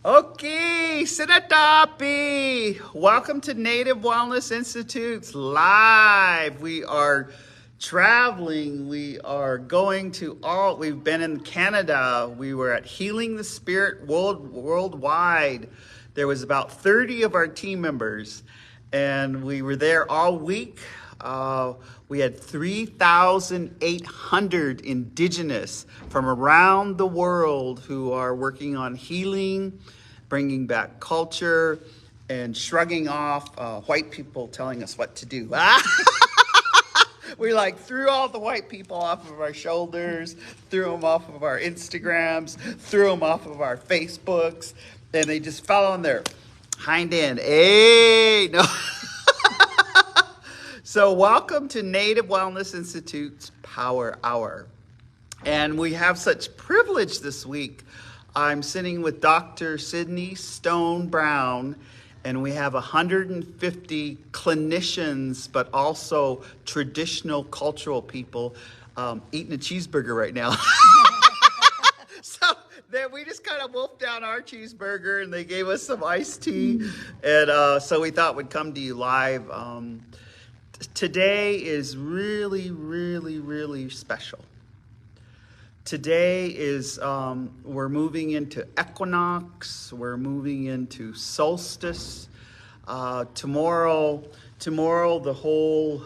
Okay, Sinatapi. Welcome to Native Wellness Institute's live. We are traveling. We are going to we've been in Canada. We were at Healing the Spirit worldwide. There was about 30 of our team members, and we were there all week. We had 3,800 indigenous from around the world who are working on healing, bringing back culture, and shrugging off white people telling us what to do. We threw all the white people off of our shoulders, threw them off of our Instagrams, threw them off of our Facebooks, and they just fell on their hind end. Hey, no. So welcome to Native Wellness Institute's Power Hour. And we have such privilege this week. I'm sitting with Dr. Sydney Stone Brown, and we have 150 clinicians, but also traditional cultural people eating a cheeseburger right now. So then we just kind of wolfed down our cheeseburger, and they gave us some iced tea. And so we thought we'd come to you live. Today is really, really, really special. Today is, we're moving into equinox, we're moving into solstice. Tomorrow the whole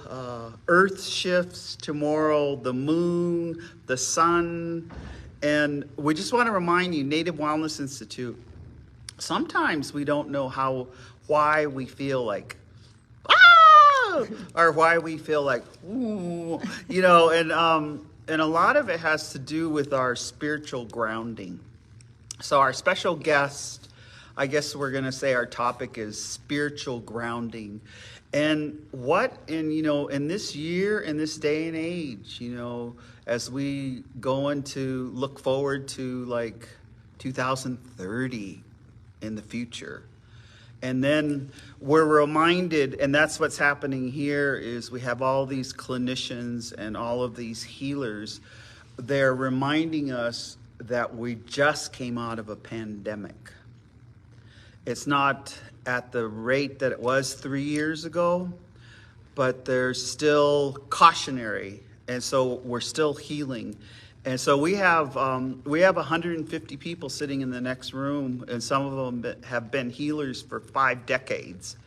earth shifts. Tomorrow the moon, the sun. And we just want to remind you, Native Wellness Institute, sometimes we don't know why we feel like, or why we feel like, ooh, and a lot of it has to do with our spiritual grounding. So our special guest, I guess we're going to say our topic is spiritual grounding. And in this year, in this day and age, as we go into look forward to 2030 in the future. And then we're reminded, and that's what's happening here, is we have all these clinicians and all of these healers. They're reminding us that we just came out of a pandemic. It's not at the rate that it was 3 years ago, but there's still cautionary. And so we're still healing. And so we have 150 people sitting in the next room, and some of them have been healers for 5 decades.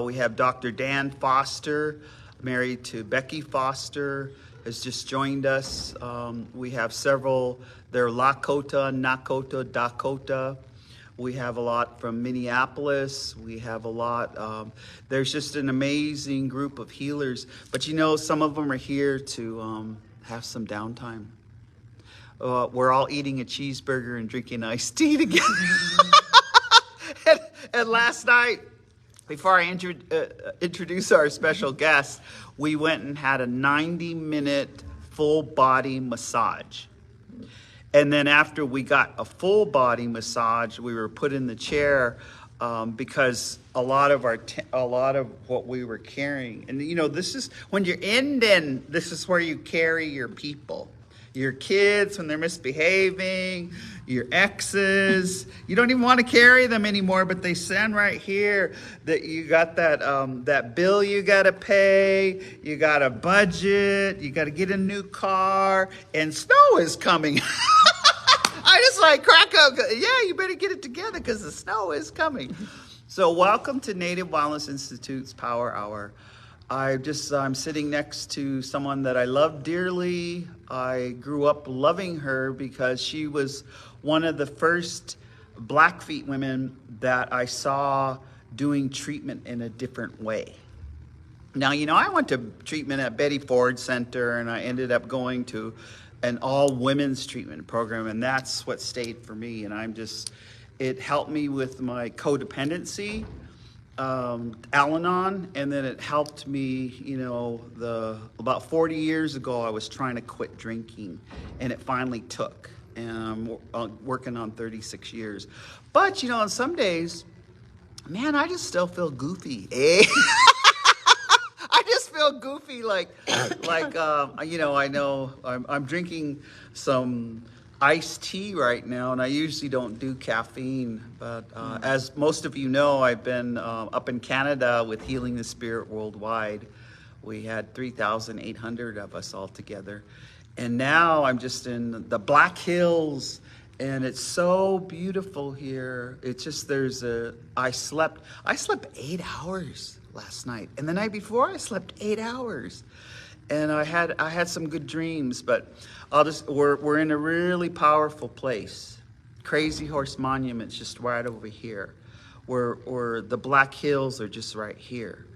We have Dr. Dan Foster, married to Becky Foster, has just joined us. We have several, they're Lakota, Nakota, Dakota. We have a lot from Minneapolis. We have a lot, there's just an amazing group of healers. But some of them are here to have some downtime. We're all eating a cheeseburger and drinking iced tea together. and last night, before I introduce our special guest, we went and had a 90-minute full body massage. And then after we got a full body massage, we were put in the chair because a lot of what we were carrying, and this is when you're Indian, this is where you carry your people. Your kids when they're misbehaving, your exes. You don't even want to carry them anymore, but they send right here that you got that bill you got to pay, you got a budget, you got to get a new car, and snow is coming. I just crack up. Yeah, you better get it together because the snow is coming. So welcome to Native Wellness Institute's Power Hour. I'm sitting next to someone that I love dearly. I grew up loving her because she was one of the first Blackfeet women that I saw doing treatment in a different way. Now, I went to treatment at Betty Ford Center, and I ended up going to an all-women's treatment program, and that's what stayed for me. And it helped me with my codependency, Al-Anon, and then it helped me, about 40 years ago, I was trying to quit drinking, and it finally took, and I'm working on 36 years. But, on some days, man, I just still feel goofy, eh? I just feel goofy, I know I'm drinking some iced tea right now, and I usually don't do caffeine, but as most of you know, I've been up in Canada with Healing the Spirit Worldwide. We had 3,800 of us all together, and now I'm just in the Black Hills, and it's so beautiful here. It's just I slept 8 hours last night, and the night before I slept 8 hours. And I had some good dreams, but we're in a really powerful place. Crazy Horse Monument's just right over here. Where the Black Hills are just right here.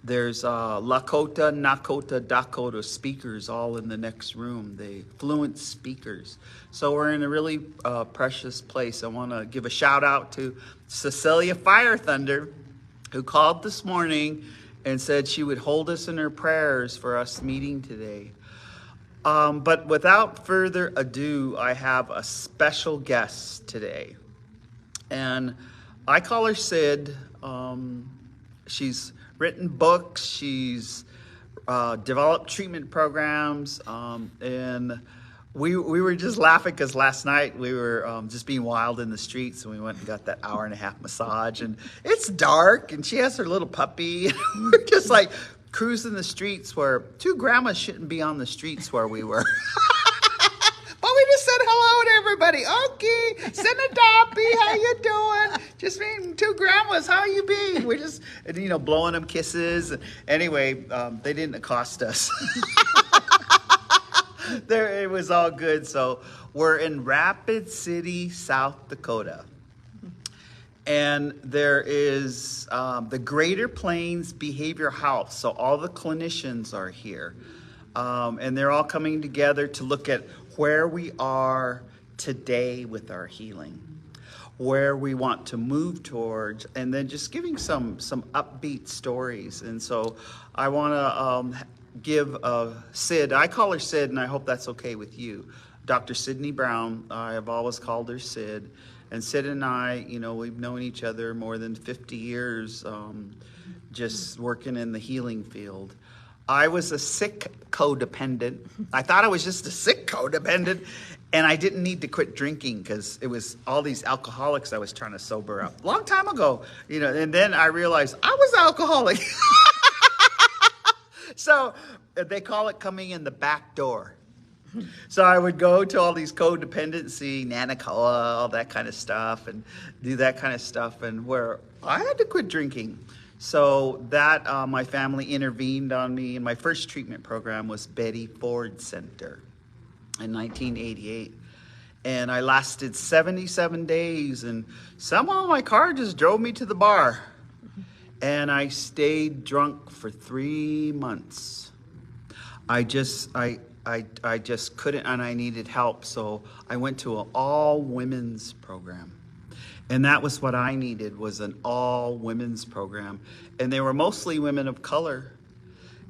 There's Lakota, Nakota, Dakota speakers all in the next room. They fluent speakers. So we're in a really precious place. I want to give a shout out to Cecilia Fire Thunder, who called this morning and said she would hold us in her prayers for us meeting today. But without further ado, I have a special guest today. And I call her Sid. She's written books. She's developed treatment programs. And we were just laughing because last night we were just being wild in the streets, and we went and got that hour-and-a-half massage, and it's dark, and she has her little puppy. We're just like cruising the streets where two grandmas shouldn't be on the streets where we were. But we just said hello to everybody. Okay, Senadopi, how you doing? Just meeting two grandmas, how you been? We're just, blowing them kisses. Anyway, they didn't accost us. It was all good. So we're in Rapid City, South Dakota. And there is the Greater Plains Behavioral Health. So all the clinicians are here. And they're all coming together to look at where we are today with our healing, where we want to move towards, and then just giving some upbeat stories. And so I want to give Sid, I call her Sid, and I hope that's okay with you, Dr. Sydney Brown. I have always called her Sid. And Sid and I, we've known each other more than 50 years, just working in the healing field. I was a sick codependent. I thought I was just a sick codependent, and I didn't need to quit drinking because it was all these alcoholics I was trying to sober up. Long time ago, and then I realized I was an alcoholic. So they call it coming in the back door. So I would go to all these codependency, Nanakoa, all that kind of stuff, and do that kind of stuff, and where I had to quit drinking. So that my family intervened on me, and my first treatment program was Betty Ford Center in 1988. And I lasted 77 days, and somehow my car just drove me to the bar. And I stayed drunk for 3 months. I just couldn't, and I needed help. So I went to an all-women's program. And that was what I needed, was an all-women's program. And they were mostly women of color.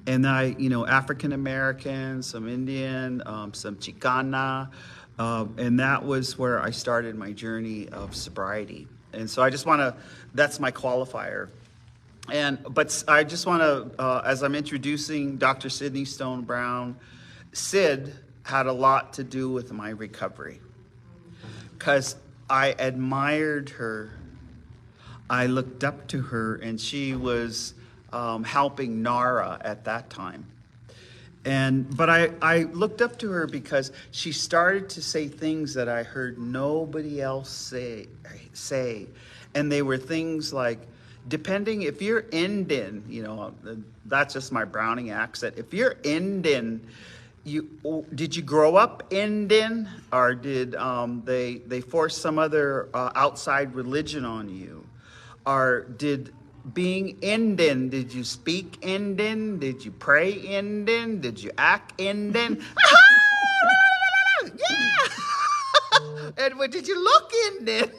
And African American, some Indian, some Chicana. And that was where I started my journey of sobriety. And so I just want to, that's my qualifier. But I just want to, as I'm introducing Dr. Sydney Stone Brown, Sid had a lot to do with my recovery. Because I admired her. I looked up to her, and she was helping Nara at that time. But I looked up to her because she started to say things that I heard nobody else say. And they were things like, depending, if you're Indian, that's just my Browning accent. If you're Indian, did you grow up Indian, or did they force some other outside religion on you? Or did being Indian, did you speak Indian? Did you pray Indian? Did you act Indian? Yeah! And did you look Indian?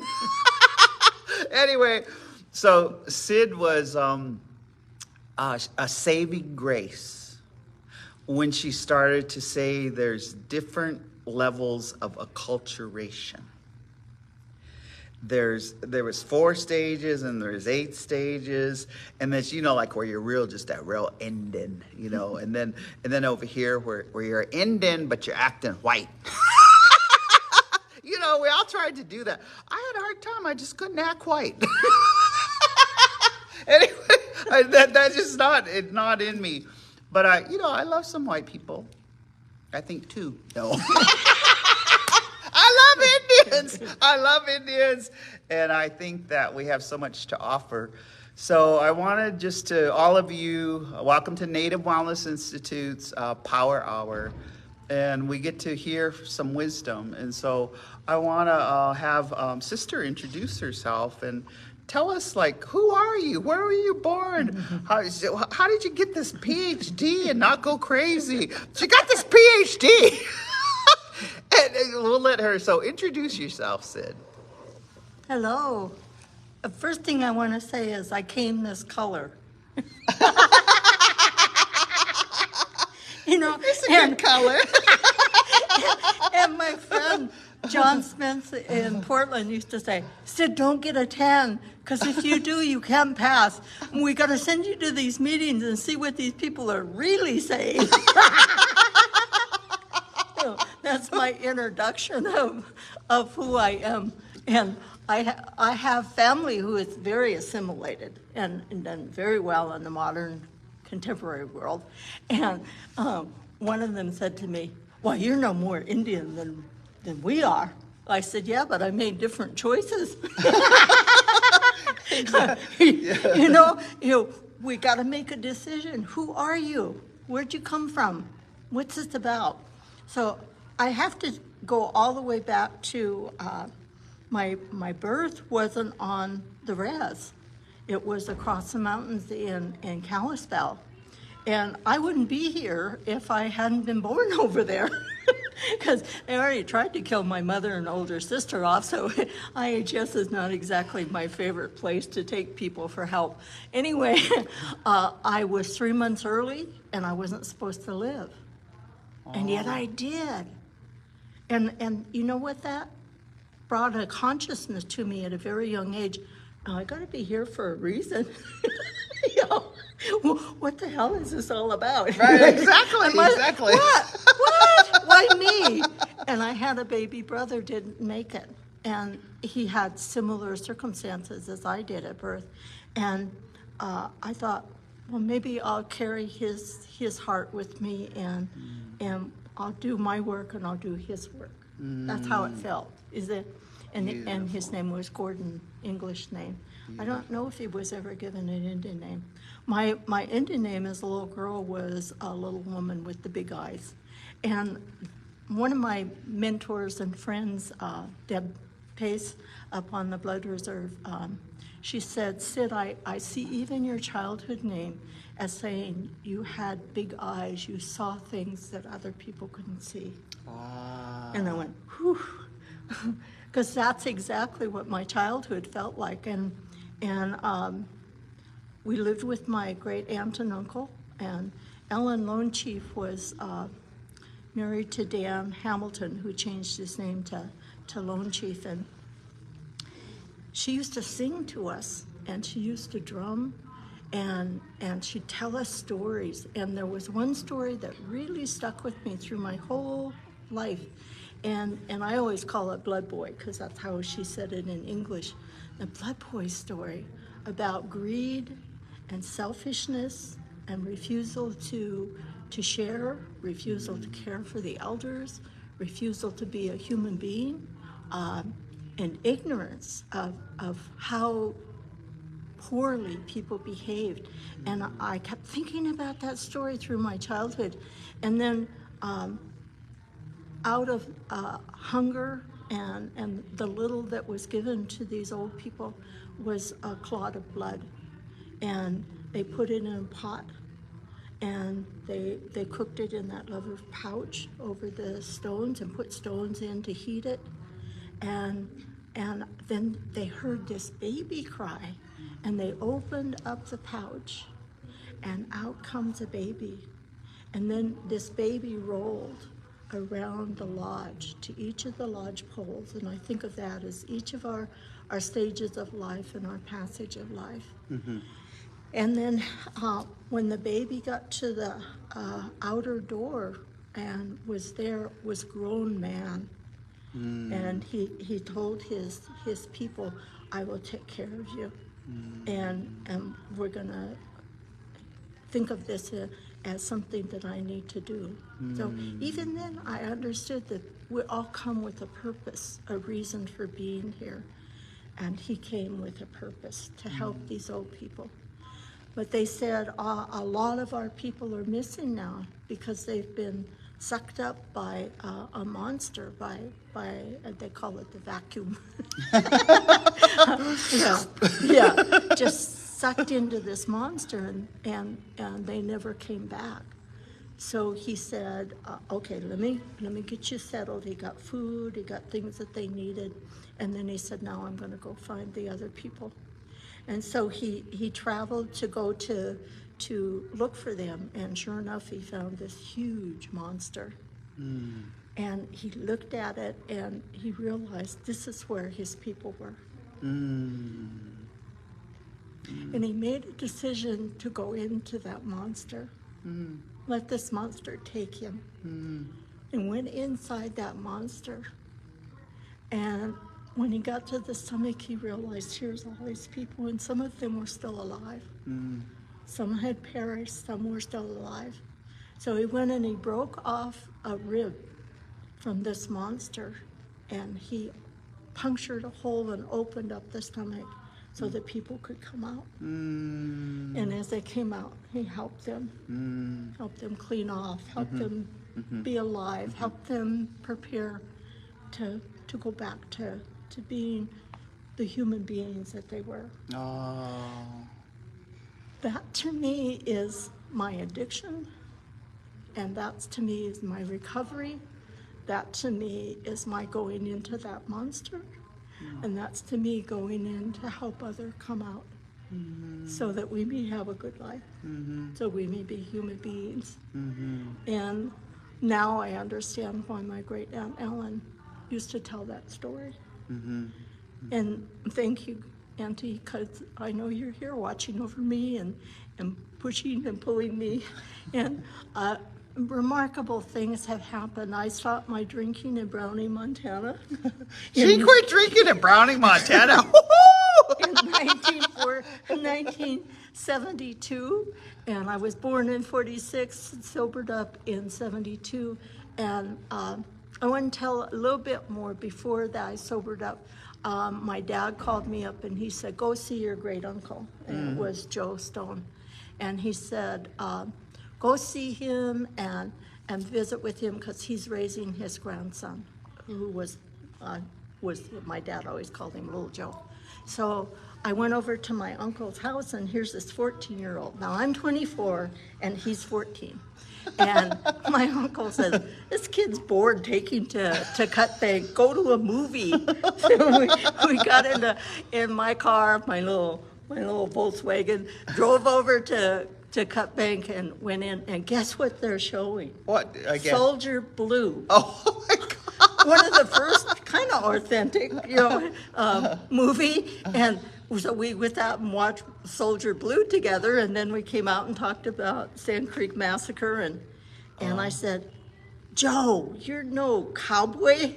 Anyway, so Sid was a saving grace when she started to say there's different levels of acculturation. There was 4 stages, and there's 8 stages, and there's like where you're just a real Indian, and then over here where you're Indian but you're acting white. all tried to do that. I had a hard time. I just couldn't act white. Anyway, that's just not in me. But I love some white people. I think two. No. I love Indians. I love Indians. And I think that we have so much to offer. So I wanted just to, all of you, welcome to Native Wellness Institute's Power Hour. And we get to hear some wisdom. And so I want to have Sister introduce herself and tell us, like, who are you? Where were you born? How did you get this PhD and not go crazy? She got this PhD. and we'll let her. So introduce yourself, Sid. Hello. The first thing I want to say is I came this color. It's a good color. And my friend John Spence in Portland used to say, Sid, don't get a tan, because if you do, you can't pass. We got to send you to these meetings and see what these people are really saying. So that's my introduction of who I am. And I have family who is very assimilated and done very well in the modern contemporary world. And one of them said to me, well, you're no more Indian than we are. I said, yeah, but I made different choices. We got to make a decision. Who are you? Where'd you come from? What's this about? So I have to go all the way back to my birth wasn't on the res. It was across the mountains in Kalispell. And I wouldn't be here if I hadn't been born over there, because they already tried to kill my mother and older sister off, so IHS is not exactly my favorite place to take people for help. Anyway, I was 3 months early, and I wasn't supposed to live. And yet I did. And you know what, that brought a consciousness to me at a very young age. I got to be here for a reason. What the hell is this all about? Right, exactly. What? Why me? And I had a baby brother, didn't make it. And he had similar circumstances as I did at birth. And I thought, well, maybe I'll carry his heart with me, and I'll do my work and I'll do his work. That's how it felt. Is it? And his name was Gordon, English name. I don't know if he was ever given an Indian name. My Indian name as a little girl was a little woman with the big eyes. And one of my mentors and friends, Deb Pace, up on the Blood Reserve, she said, Sid, I see even your childhood name as saying you had big eyes, you saw things that other people couldn't see. And I went, whew. Because that's exactly what my childhood felt like. And we lived with my great aunt and uncle, and Ellen Lone Chief was married to Dan Hamilton, who changed his name to Lone Chief. And she used to sing to us, and she used to drum, and she'd tell us stories. And there was one story that really stuck with me through my whole life. And I always call it Blood Boy, because that's how she said it in English. The Blood Boy story about greed and selfishness and refusal to share, refusal to care for the elders, refusal to be a human being, and ignorance of how poorly people behaved. And I kept thinking about that story through my childhood. And then out of hunger and the little that was given to these old people was a clot of blood. And they put it in a pot, and they cooked it in that leather pouch over the stones and put stones in to heat it. And then they heard this baby cry, and they opened up the pouch, and out comes a baby. And then this baby rolled around the lodge to each of the lodge poles, and I think of that as each of our stages of life and our passage of life. Mm-hmm. And then when the baby got to the outer door and was there, was grown man, And he told his people, I will take care of you. And we're going to think of this as something that I need to do. So even then, I understood that we all come with a purpose, a reason for being here. And he came with a purpose to help these old people. But they said a lot of our people are missing now because they've been sucked up by a monster, by they call it the vacuum. Yeah, just sucked into this monster, and they never came back. So he said, okay, let me get you settled. He got food, he got things that they needed, and then he said, now I'm going to go find the other people. And so he traveled to go to look for them, and sure enough, he found this huge monster. And he looked at it, and he realized this is where his people were. And he made a decision to go into that monster. Let this monster take him. And went inside that monster. And when he got to the stomach, he realized here's all these people, and some of them were still alive. Some had perished, some were still alive. So he went and he broke off a rib from this monster, and he punctured a hole and opened up the stomach so that people could come out. And as they came out, he helped them clean off, helped them be alive, helped them prepare to go back to being the human beings that they were. That to me is my addiction, and that to me is my recovery. That to me is my going into that monster, and that's to me going in to help others come out so that we may have a good life, so we may be human beings. And now I understand why my great Aunt Ellen used to tell that story. And thank you, Auntie, because I know you're here watching over me and pushing and pulling me. And remarkable things have happened. I stopped my drinking in Browning, Montana. She quit drinking in Browning, Montana. In 1972, and I was born in 46, sobered up in 72, and I want to tell a little bit more before that I sobered up. My dad called me up and he said, go see your great uncle, and it was Joe Stone, and he said, go see him and visit with him because he's raising his grandson, who was my dad always called him Little Joe. So I went over to my uncle's house, and here's this 14-year-old. Now I'm 24 and he's 14. And my uncle says, this kid's bored taking to Cut Bank, go to a movie. So we got in my car, my little Volkswagen, drove over to Cut Bank and went in, and guess what they're showing? What again? Soldier Blue. Oh my God. One of the first kind of authentic, movie. And so we went out and watched Soldier Blue together, and then we came out and talked about Sand Creek Massacre, and I said, Joe, you're no cowboy.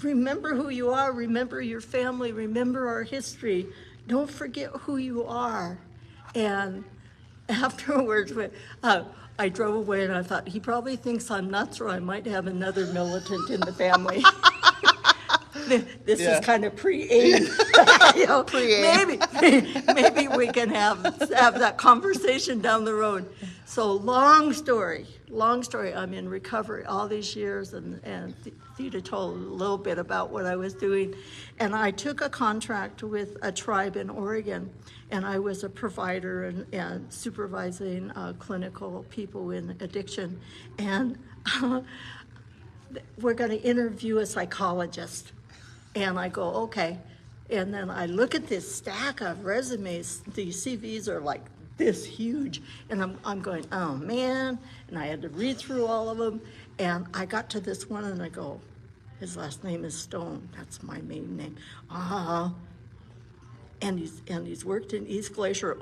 Remember who you are, remember your family, remember our history. Don't forget who you are. And afterwards, I drove away, and I thought, he probably thinks I'm nuts, or I might have another militant in the family. This is kind of pre-AIM. Pre-AIM. Maybe we can have that conversation down the road. So long story. I'm in recovery all these years, and Theda told a little bit about what I was doing. And I took a contract with a tribe in Oregon, and I was a provider and supervising clinical people in addiction. And we're going to interview a psychologist. And I go, okay. And then I look at this stack of resumes. These CVs are like this huge. And I'm going, oh man. And I had to read through all of them. And I got to this one and I go, his last name is Stone. That's my maiden name. And he's worked in East Glacier.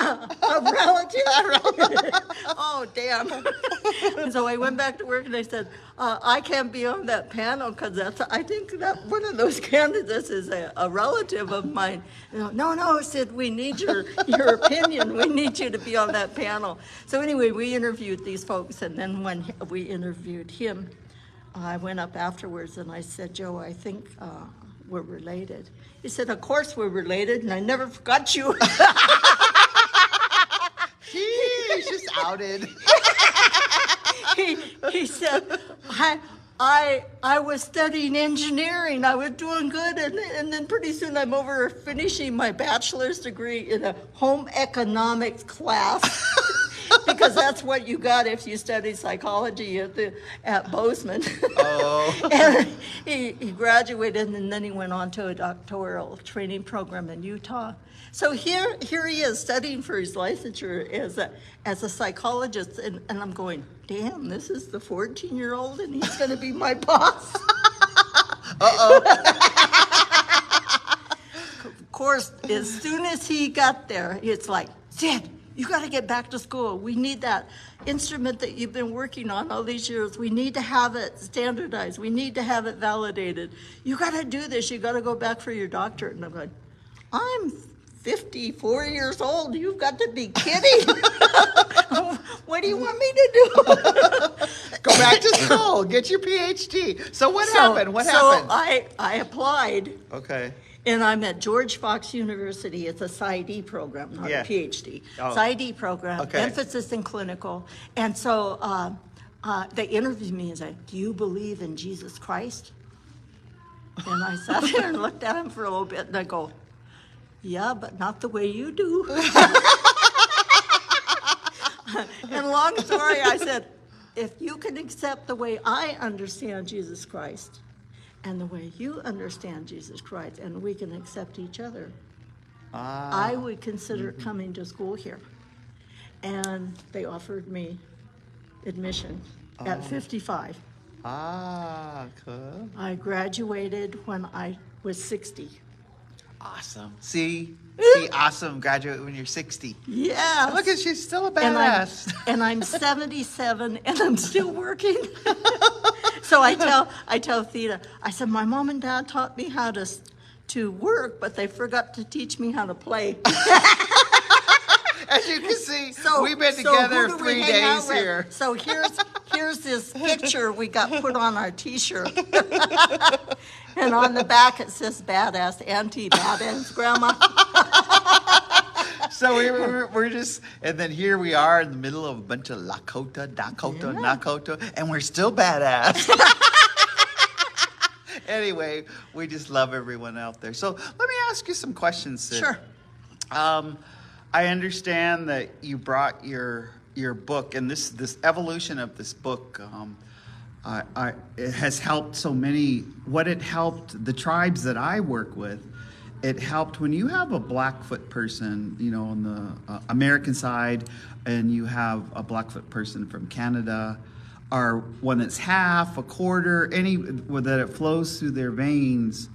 A relative? Oh, damn. And so I went back to work and I said, I can't be on that panel because I think that one of those candidates is a relative of mine. No, Sid, we need your opinion. We need you to be on that panel. So anyway, we interviewed these folks, and then when we interviewed him, I went up afterwards and I said, Joe, I think we're related. He said, of course we're related, and I never forgot you. He's just outed. He said, I was studying engineering. I was doing good, and then pretty soon I'm over finishing my bachelor's degree in a home economics class. Because that's what you got if you study psychology at Bozeman. Oh. And he graduated, and then he went on to a doctoral training program in Utah. So here he is studying for his licensure as a psychologist, and I'm going, damn, this is the 14-year-old, and he's going to be my boss. Uh-oh. Of course, as soon as he got there, it's like, Sid, you got to get back to school. We need that instrument that you've been working on all these years. We need to have it standardized. We need to have it validated. You got to do this. You got to go back for your doctorate. And I'm going, I'm 54 years old. You've got to be kidding. What do you want me to do? Go back to school. Get your PhD. So what happened? What happened? I applied. Okay. And I'm at George Fox University. It's a PsyD program, not a PhD. Oh. PsyD program, Okay. emphasis in clinical. And so they interviewed me and said, do you believe in Jesus Christ? And I sat there and looked at him for a little bit, and I go, yeah, but not the way you do. And long story, I said, if you can accept the way I understand Jesus Christ, and the way you understand Jesus Christ, and we can accept each other, I would consider coming to school here. And they offered me admission at 55. Cool. I graduated when I was 60. Awesome. See, awesome. Graduate when you're 60. Yeah. Look, she's still a badass. And I'm 77, and I'm still working. So I tell Theda, I said, my mom and dad taught me how to work, but they forgot to teach me how to play. As you can see, So we've been who together do we 3 hang out days with? here. So here's this picture we got put on our T-shirt. And on the back it says badass auntie, badass grandma. So we're just, and then here we are in the middle of a bunch of Lakota, Dakota, Nakota, and we're still badass. Anyway, we just love everyone out there. So let me ask you some questions, Sid. Sure. I understand that you brought your book, and this evolution of this book, it has helped so many. What it helped the tribes that I work with, it helped when you have a Blackfoot person, on the American side, and you have a Blackfoot person from Canada, or one that's half, a quarter, any that it flows through their veins,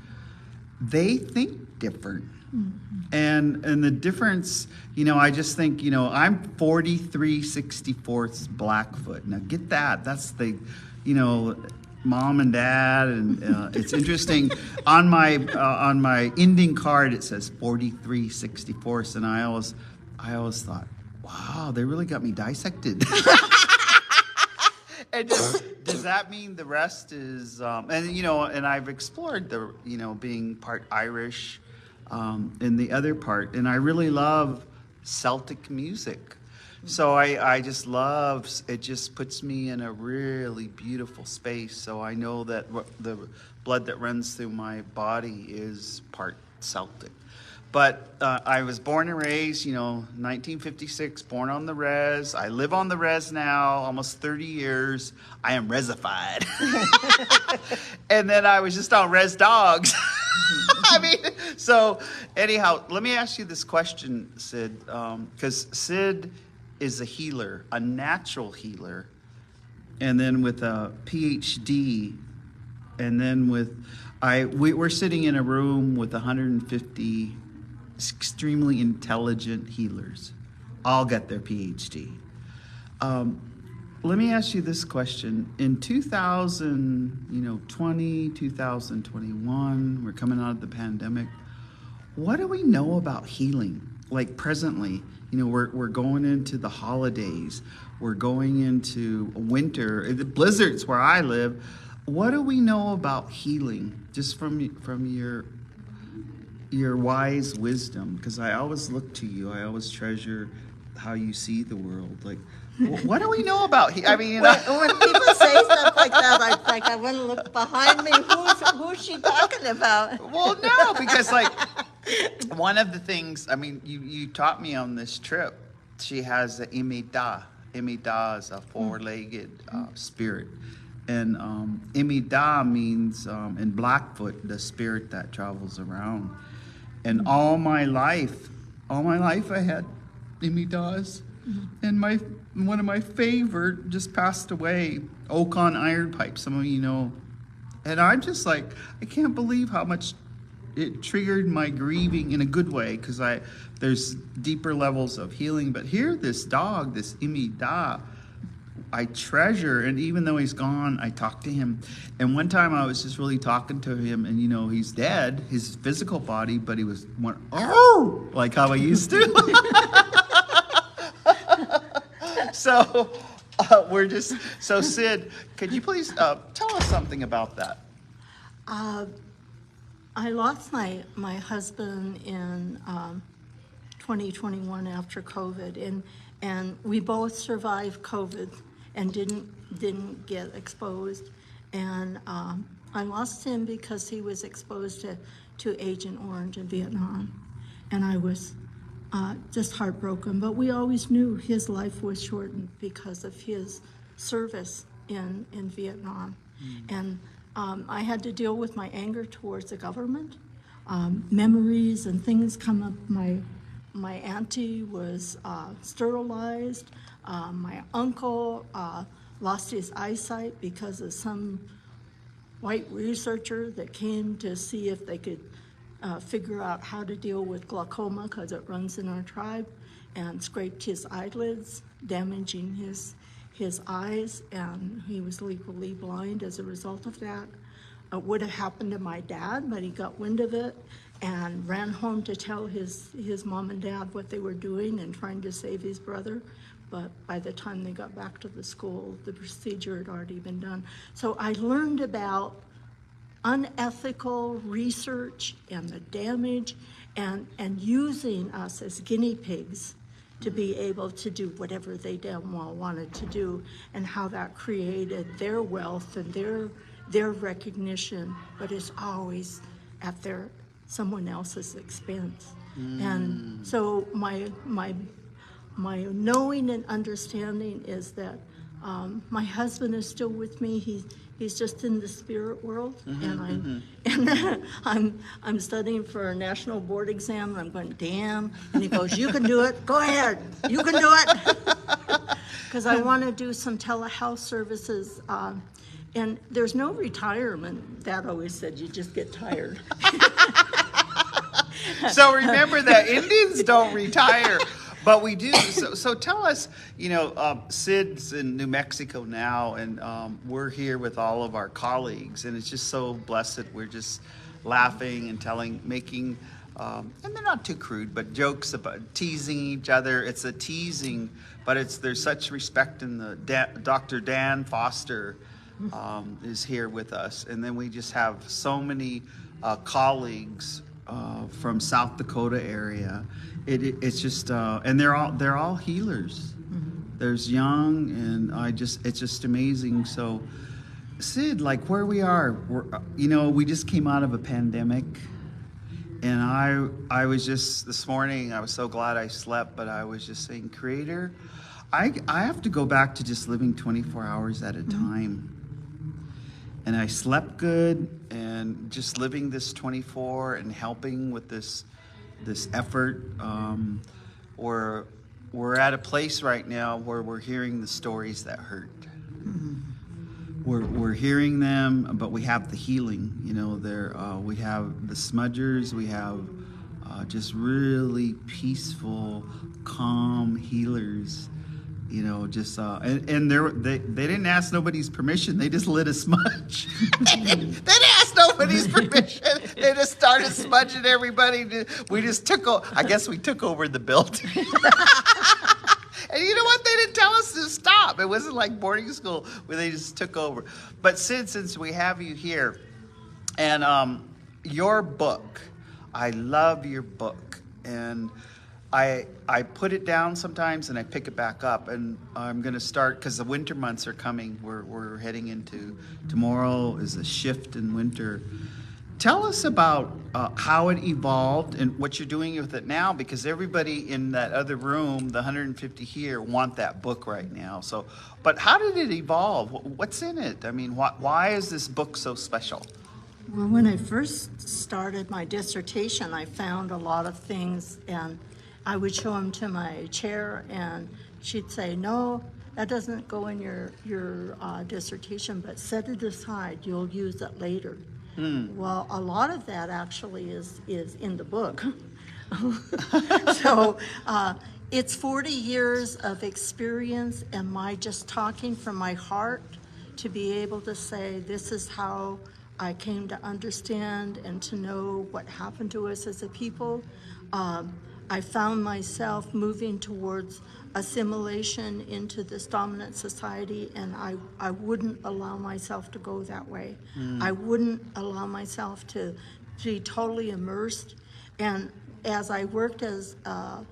they think different. Mm-hmm. And the difference, I just think, I'm 43/64 Blackfoot. Now get that. That's the, mom and dad, and it's interesting. on my ending card it says 43/64, and I always thought, wow, they really got me dissected. And does that mean the rest is and I've explored the being part Irish in the other part, and I really love Celtic music. So I just love, it just puts me in a really beautiful space. So I know that the blood that runs through my body is part Celtic. But I was born and raised, 1956, born on the res. I live on the res now, almost 30 years. I am resified. And then I was just on res dogs. So anyhow, let me ask you this question, Sid, because Sid is a healer, a natural healer, and then with a PhD, and then we're sitting in a room with 150 extremely intelligent healers. all get their PhD. Let me ask you this question. In 2020, 2021, we're coming out of the pandemic. What do we know about healing? Like presently, we're going into the holidays. We're going into winter, the blizzards where I live. What do we know about healing? Just from your wise wisdom, because I always look to you. I always treasure how you see the world. Like, what do we know about? I mean, when people say stuff like that, I want to look behind me. Who's she talking about? Well, no, because like one of the things. I mean, you taught me on this trip. She has the imida. Imida is a four-legged spirit, and imida means in Blackfoot the spirit that travels around. And all my life I had imidas. And one of my favorite just passed away, Okan Iron Pipe, some of you know. And I'm just like, I can't believe how much it triggered my grieving in a good way, because there's deeper levels of healing. But here, this dog, this imida, I treasure, and even though he's gone, I talk to him. And one time I was just really talking to him, and he's dead, his physical body, but he went, oh, like how I used to. So so Sid, could you please tell us something about that? I lost my husband in 2021 after COVID, and we both survived COVID and didn't get exposed. And I lost him because he was exposed to Agent Orange in Vietnam, and I was just heartbroken. But we always knew his life was shortened because of his service in Vietnam. And I had to deal with my anger towards the government. Memories and things come up. My auntie was sterilized. My uncle lost his eyesight because of some white researcher that came to see if they could figure out how to deal with glaucoma, because it runs in our tribe, and scraped his eyelids, damaging his eyes, and he was legally blind as a result of that. It would have happened to my dad, but he got wind of it and ran home to tell his mom and dad what they were doing and trying to save his brother. But by the time they got back to the school, the procedure had already been done. So I learned about unethical research and the damage, and using us as guinea pigs to be able to do whatever they damn well wanted to do, and how that created their wealth and their recognition, but it's always at someone else's expense. And so my knowing and understanding is that my husband is still with me. He's just in the spirit world, and I'm studying for a national board exam, and I'm going, damn. And he goes, you can do it. Go ahead. You can do it. Because I want to do some telehealth services, and there's no retirement. Dad always said you just get tired. So remember that Indians don't retire. But we do. So tell us, Sid's in New Mexico now, and we're here with all of our colleagues, and it's just so blessed. We're just laughing and making, and they're not too crude, but jokes about teasing each other. It's a teasing, but there's such respect in Dr. Dan Foster is here with us, and then we just have so many colleagues from South Dakota area. It's just and they're all healers. There's young, and it's just amazing. So Sid, like where we are, we just came out of a pandemic, and I was just this morning, I was so glad I slept, but I was just saying, Creator, I have to go back to just living 24 hours at a time. And I slept good, and just living this 24 and helping with this effort. We're at a place right now where we're hearing the stories that hurt. We're hearing them, but we have the healing. We have the smudgers, we have just really peaceful, calm healers. You know, just and they didn't ask nobody's permission. They just lit a smudge. They didn't ask nobody's permission. They just started smudging everybody. We just I guess we took over the building. And you know what? They didn't tell us to stop. It wasn't like boarding school where they just took over. But since we have you here, and your book, I love your book, and I put it down sometimes and I pick it back up, and I'm going to start because the winter months are coming. We're heading into, tomorrow is a shift in winter. Tell us about how it evolved and what you're doing with it now, because everybody in that other room, the 150 here, want that book right now. So, but how did it evolve? What's in it? I mean, why is this book so special? Well, when I first started my dissertation, I found a lot of things, and I would show them to my chair, and she'd say, "No, that doesn't go in your dissertation, but set it aside. You'll use it later." Well, a lot of that actually is in the book. So it's 40 years of experience and my just talking from my heart to be able to say, this is how I came to understand and to know what happened to us as a people. I found myself moving towards assimilation into this dominant society, and I wouldn't allow myself to go that way. I wouldn't allow myself to be totally immersed. And as I worked as a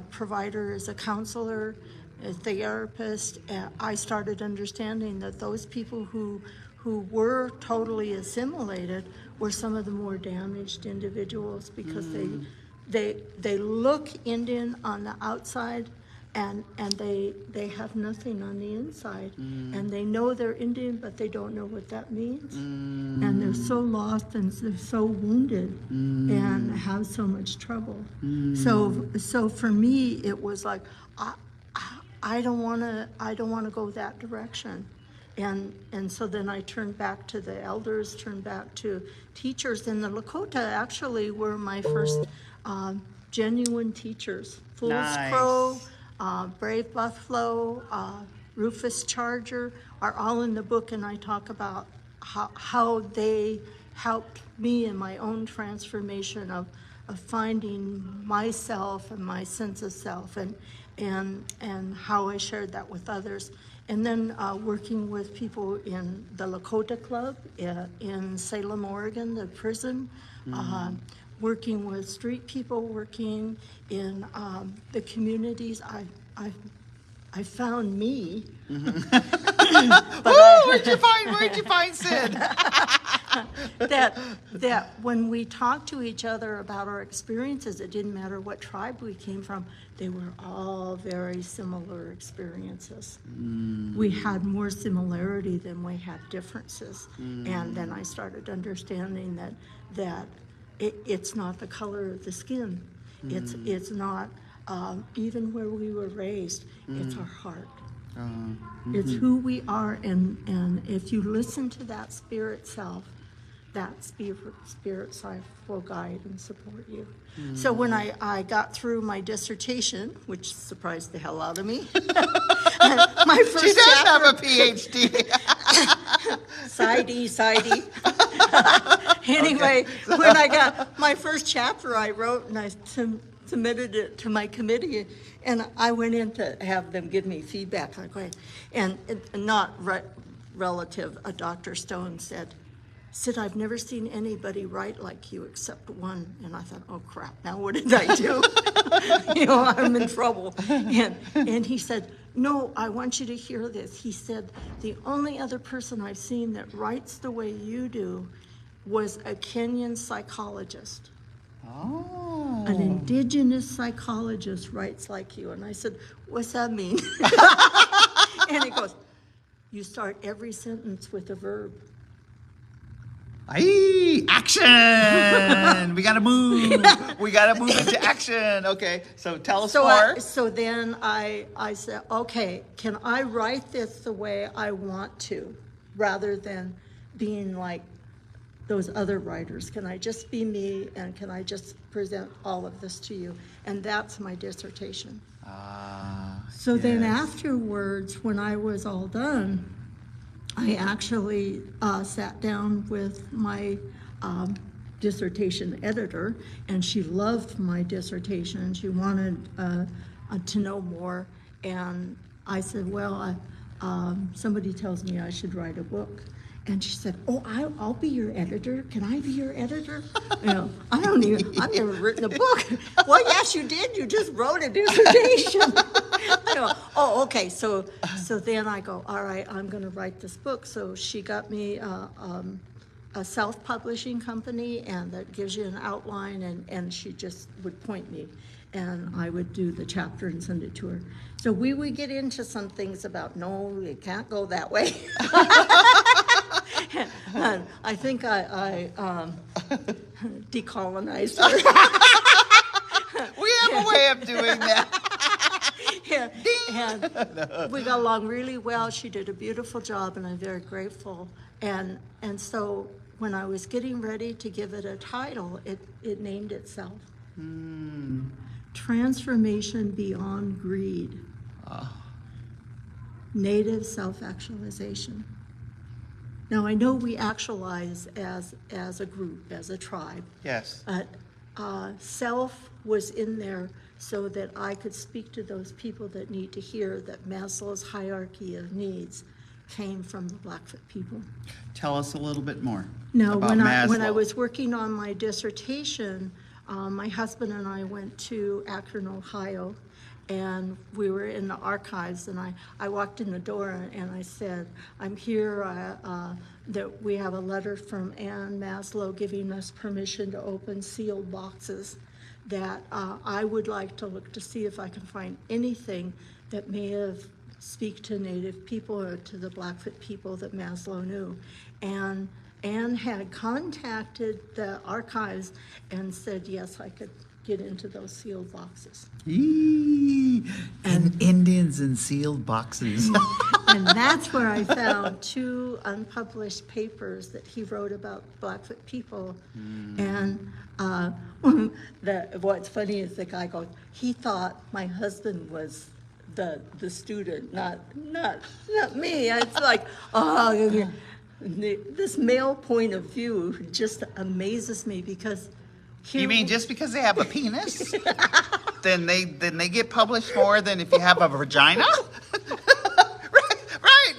provider, as a counselor, as a therapist, I started understanding that those people who were totally assimilated were some of the more damaged individuals, because they look Indian on the outside, and they have nothing on the inside, and they know they're Indian, but they don't know what that means, and they're so lost and they're so wounded and have so much trouble. So for me, it was like, I don't want to go that direction. And so then I turned back to the elders, turned back to teachers, and the Lakota actually were my first genuine teachers. Fool's Nice. Crow, Brave Buffalo, Rufus Charger are all in the book, and I talk about how they helped me in my own transformation of finding myself and my sense of self, and how I shared that with others. And then working with people in the Lakota Club in Salem, Oregon, the prison, working with street people, working in the communities. I found me. Where'd you find Sid? that when we talked to each other about our experiences, it didn't matter what tribe we came from, they were all very similar experiences. We had more similarity than we had differences. And then I started understanding that it's not the color of the skin. It's not even where we were raised. It's our heart. It's who we are, and if you listen to that spirit self, that spirit self will guide and support you. So when I got through my dissertation, which surprised the hell out of me, my first She does chapter, have a PhD. Sidey. Anyway, when I got my first chapter, I wrote and I submitted it to my committee, and I went in to have them give me feedback. Like, and not relative, Dr. Stone said, "Sid, I've never seen anybody write like you except one." And I thought, oh crap, now what did I do? I'm in trouble. And he said, "No, I want you to hear this." He said, "The only other person I've seen that writes the way you do was a Kenyan psychologist." Oh. An indigenous psychologist writes like you. And I said, "What's that mean?" And he goes, "You start every sentence with a verb." Aye, action! We gotta move. We gotta move into action. Okay, so tell us more. So then I said, okay, can I write this the way I want to, rather than being like those other writers? Can I just be me, and can I just present all of this to you? And that's my dissertation. So then afterwards, when I was all done, I actually sat down with my dissertation editor, and she loved my dissertation. She wanted to know more, and I said, well, somebody tells me I should write a book. And she said, oh, I'll be your editor. Can I be your editor? I've never written a book. Well, yes, you did. You just wrote a dissertation. Oh, okay. So then I go, all right, I'm going to write this book. So she got me a self-publishing company, and that gives you an outline, and she just would point me, and I would do the chapter and send it to her. So we would get into some things about, no, it can't go that way. And I think I decolonized her. We have a way of doing that. And we got along really well. She did a beautiful job, and I'm very grateful. And so when I was getting ready to give it a title, it named itself. Transformation Beyond Greed. Native Self-Actualization. Now, I know we actualize as a group, as a tribe. Yes. But self was in there so that I could speak to those people that need to hear that Maslow's hierarchy of needs came from the Blackfoot people. Tell us a little bit more. Now, about when Maslow. I was working on my dissertation, my husband and I went to Akron, Ohio, and we were in the archives, and I walked in the door and I said, I'm here, that we have a letter from Anne Maslow giving us permission to open sealed boxes, that I would like to look to see if I can find anything that may have speak to Native people or to the Blackfoot people that Maslow knew. And Anne had contacted the archives and said, yes, I could get into those sealed boxes. And Indians in sealed boxes. And that's where I found 2 unpublished papers that he wrote about Blackfoot people. And what's funny is the guy goes, he thought my husband was the student, not me. It's like, this male point of view just amazes me, because you mean just because they have a penis, then they get published more than if you have a vagina?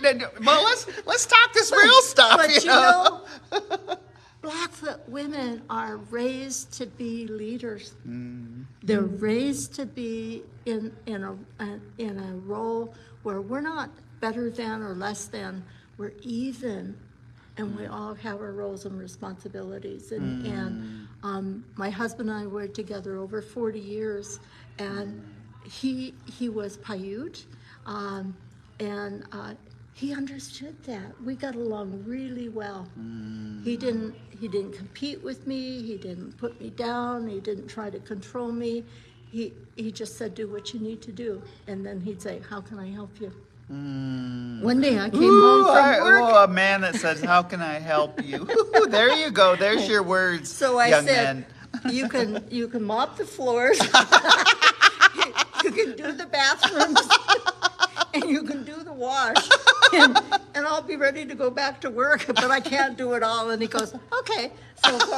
right. Well, let's talk this real stuff. But you know, Blackfoot women are raised to be leaders. They're raised to be in a role where we're not better than or less than. We're even, and we all have our roles and responsibilities. And my husband and I were together over 40 years, and he was Paiute, and he understood that. We got along really well. He didn't compete with me. He didn't put me down. He didn't try to control me. He just said, do what you need to do. And then he'd say, how can I help you? One day I came home from work. A man that says, how can I help you? There you go. There's your words, so I young said, man. you can mop the floors. You can do the bathrooms. And you can do the wash. And I'll be ready to go back to work, but I can't do it all. And he goes, okay. So for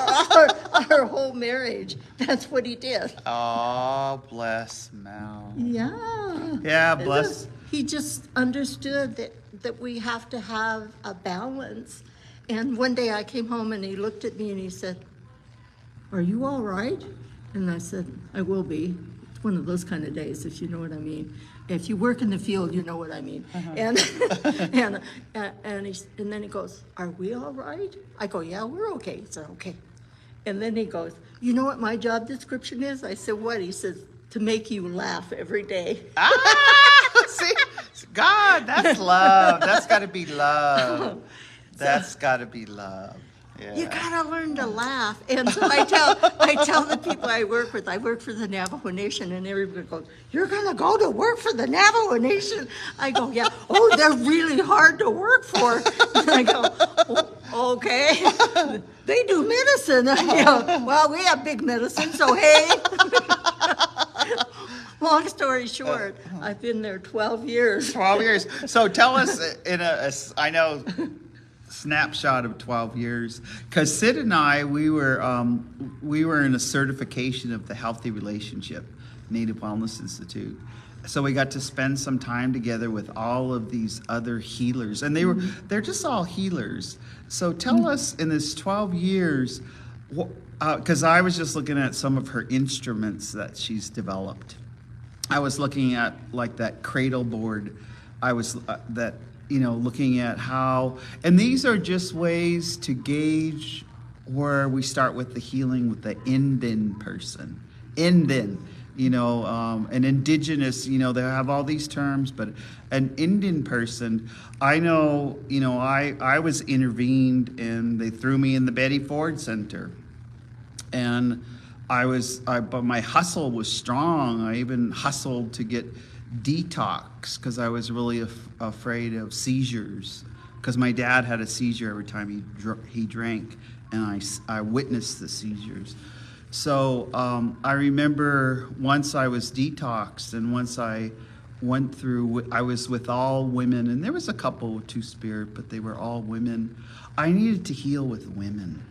our whole marriage, that's what he did. Oh, bless Mel. Yeah. Yeah, bless. He just understood that we have to have a balance. And one day I came home and he looked at me and he said, are you all right? And I said, I will be. It's one of those kind of days, if you know what I mean. If you work in the field, you know what I mean. And then he goes, are we all right? I go, yeah, we're okay. He said, okay. And then he goes, you know what my job description is? I said, what? He says, to make you laugh every day. See, God, that's love. That's got to be love. That's got to be love. You gotta learn to laugh. And so I tell the people I work with, I work for the Navajo Nation, and everybody goes, "You're gonna go to work for the Navajo Nation?" I go, "Yeah." "Oh, they're really hard to work for." And I go, "Oh, okay." "They do medicine." Yeah. "Well, we have big medicine, so hey." Long story short, I've been there 12 years. 12 years. So tell us I know, snapshot of 12 years, because Sid and I, we were in a certification of the Healthy Relationship Native Wellness Institute. So we got to spend some time together with all of these other healers, and they're just all healers. So tell us, in this 12 years, because I was just looking at some of her instruments that she's developed. I was looking at like that cradle board. I was looking at how, and these are just ways to gauge where we start with the healing with the Indian person. Indian, an indigenous, they have all these terms, but an Indian person, I know, I was intervened and they threw me in the Betty Ford Center. And but my hustle was strong. I even hustled to get detox because I was really afraid of seizures, because my dad had a seizure every time he drank, and I witnessed the seizures. So I remember once I was detoxed, and once I went through, I was with all women, and there was a couple with Two-Spirit, but they were all women. I needed to heal with women.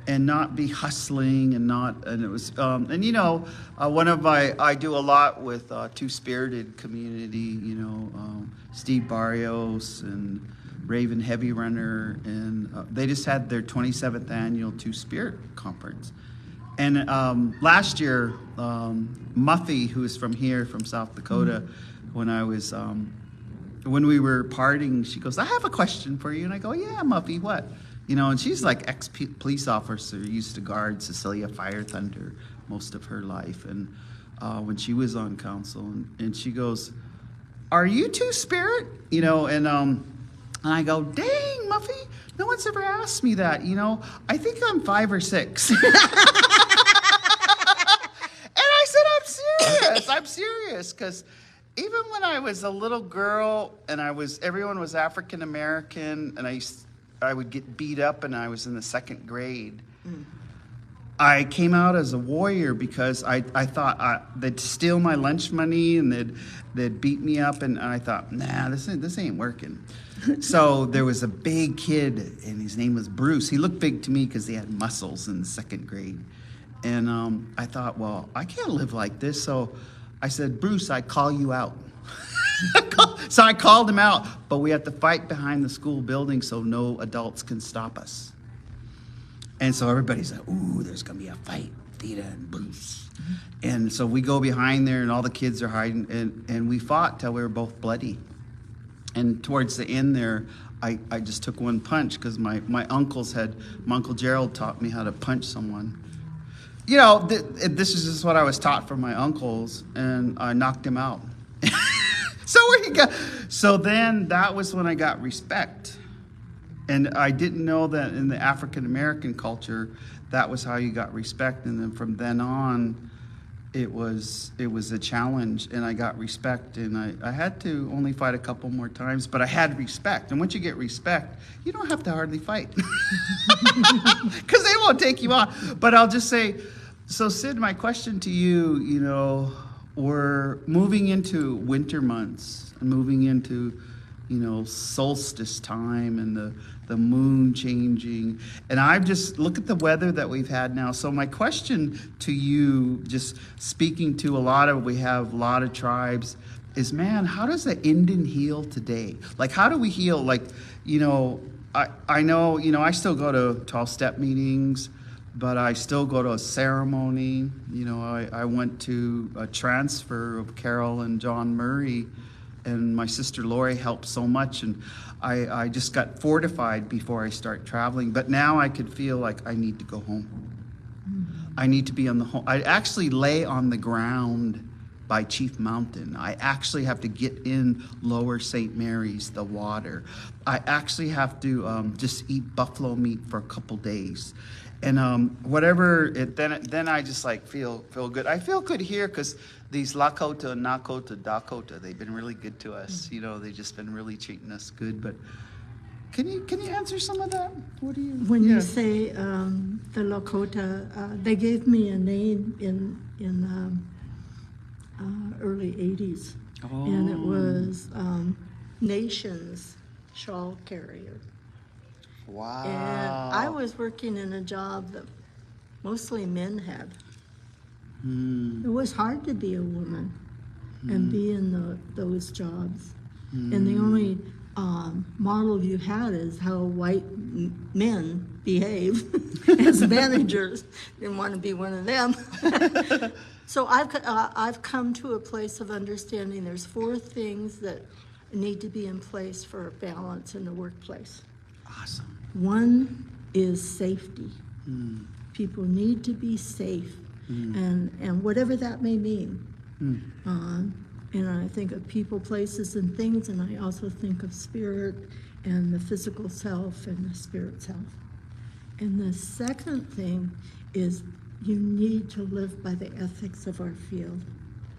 And not be hustling, and it was, one of I do a lot with Two-Spirited community, Steve Barrios and Raven Heavy Runner, and they just had their 27th annual Two-Spirit conference. And last year, Muffy, who is from here, from South Dakota, when we were partying, she goes, "I have a question for you." And I go, "Yeah, Muffy, what?" And she's like ex-police officer, used to guard Cecilia Fire Thunder most of her life, and when she was on council, and she goes, "Are you Two-Spirit?" And I go, "Dang, Muffy, no one's ever asked me that. I think I'm 5 or 6." And I said, I'm serious, because even when I was a little girl and everyone was African American, and I would get beat up, and I was in the 2nd grade. I came out as a warrior because I thought they'd steal my lunch money, and they'd beat me up, and I thought, nah, this ain't working. So there was a big kid, and his name was Bruce. He looked big to me because he had muscles in the 2nd grade. And I thought, well, I can't live like this. So I said, "Bruce, I call you out." So I called him out, but we have to fight behind the school building so no adults can stop us. And so everybody's like, "Ooh, there's going to be a fight, Theda and Bruce." And so we go behind there, and all the kids are hiding, and we fought till we were both bloody. And towards the end there, I just took one punch, because my Uncle Gerald taught me how to punch someone. This is just what I was taught from my uncles, and I knocked him out. So then that was when I got respect. And I didn't know that in the African American culture, that was how you got respect. And then from then on, it was a challenge, and I got respect. And I had to only fight a couple more times, but I had respect. And once you get respect, you don't have to hardly fight, because they won't take you on. But I'll just say, so Sid, my question to you, we're moving into winter months, and moving into, solstice time, and the moon changing. And I've just, look at the weather that we've had now. So my question to you, just speaking to we have a lot of tribes, is, man, how does the Indian heal today? Like, how do we heal? Like, I know, I still go to 12-step meetings, but I still go to a ceremony. I went to a transfer of Carol and John Murray, and my sister Lori helped so much, and I just got fortified before I start traveling. But now I could feel like I need to go home. I need to be on the home. I actually lay on the ground by Chief Mountain. I actually have to get in Lower St. Mary's, the water. I actually have to just eat buffalo meat for a couple days. And then I just like feel good. I feel good here because these Lakota, Nakota, Dakota, they've been really good to us. You know, they've just been really treating us good. But can you answer some of that? What do you? When you say the Lakota, they gave me a name in early '80s, and it was Nations Shawl Carrier. Wow. And I was working in a job that mostly men had. It was hard to be a woman and be in those jobs. And the only model you had is how white men behave as managers. Didn't want to be one of them. So I've come to a place of understanding there's 4 things that need to be in place for a balance in the workplace. Awesome. One is safety. People need to be safe, and whatever that may mean. And I think of people, places, and things, and I also think of spirit and the physical self and the spirit self. And the second thing is you need to live by the ethics of our field,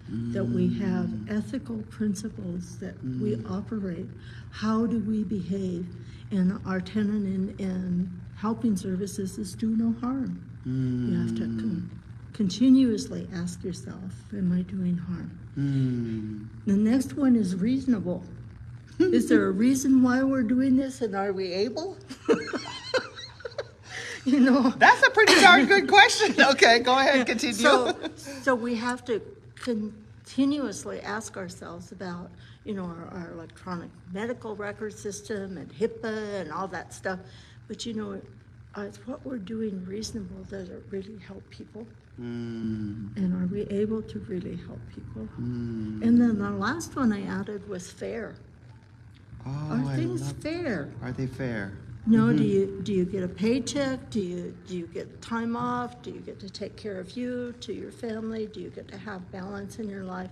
that we have ethical principles that we operate. How do we behave? And our tenet in helping services is do no harm. You have to continuously ask yourself, am I doing harm? The next one is reasonable. Is there a reason why we're doing this, and are we able? You know, that's a pretty darn good question. Okay, go ahead, continue. So we have to continuously ask ourselves about, you know, our electronic medical record system and HIPAA and all that stuff. But you know, is what we're doing reasonable? Does it really help people? And are we able to really help people? And then the last one I added was fair. Are things fair? Are they fair? No, do you get a paycheck? Do you get time off? Do you get to take care of you, to your family? Do you get to have balance in your life?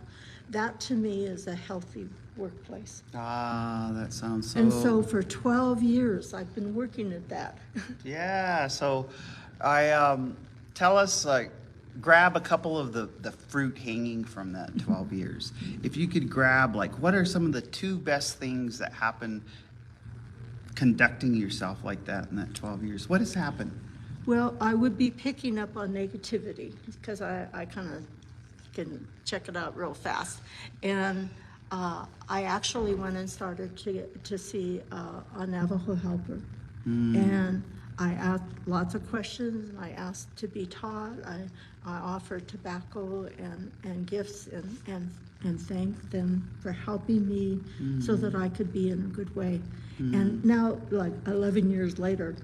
That to me is a healthy workplace. That sounds so. And so for 12 years I've been working at that. Yeah, so I tell us, like, grab a couple of the fruit hanging from that 12 years. If you could grab, like, what are some of the 2 best things that happened conducting yourself like that in that 12 years? What has happened? Well, I would be picking up on negativity because I kind of can check it out real fast. And I actually went and started to see a Navajo helper. And I asked lots of questions, and I asked to be taught. I offered tobacco and gifts and thanked them for helping me so that I could be in a good way. And now, like 11 years later,